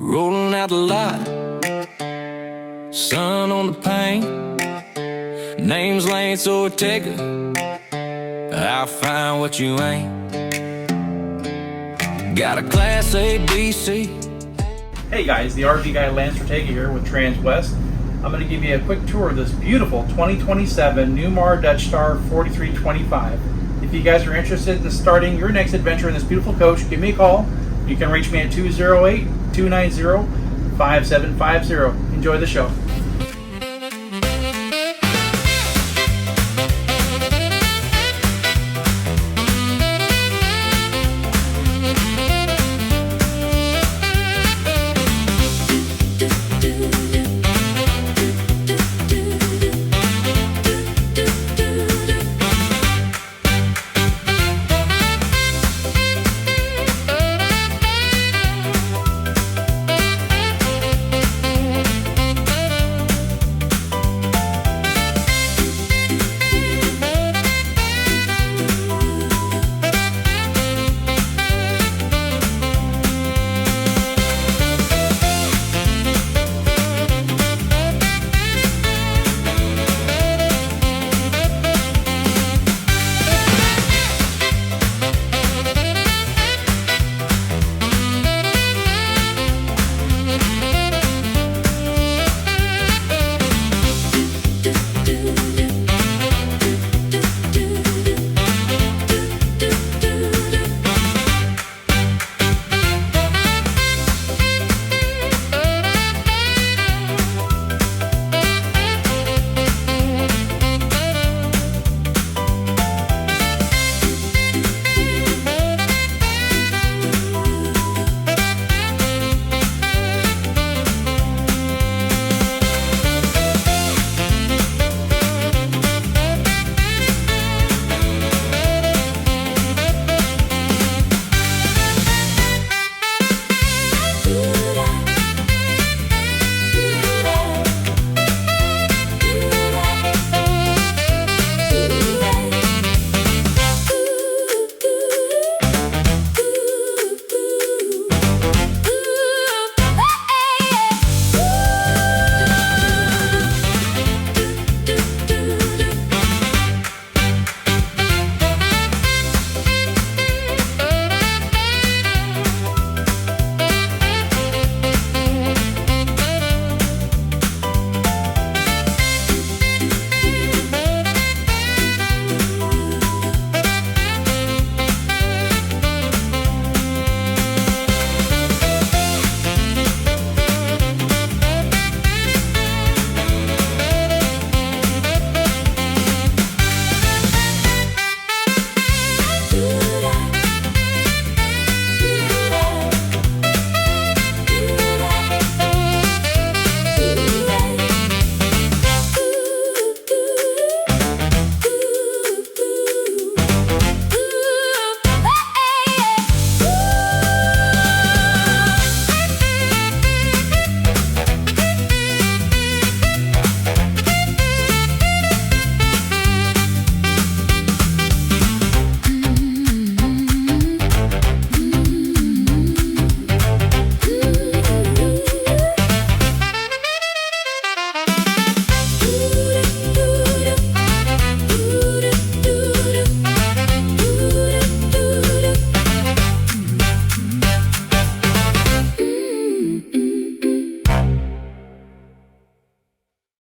Rolling out the lot, sun on the paint. Name's Lance Ortega, I'll find what you ain't. Got a Class A, B, C. Hey guys, the RV guy Lance Ortega here with Transwest. I'm going to give you a quick tour of this beautiful 2027 Newmar Dutch Star 4325. If you guys are interested in starting your next adventure in this beautiful coach, give me a call. You can reach me at 208-290-5750. Enjoy the show.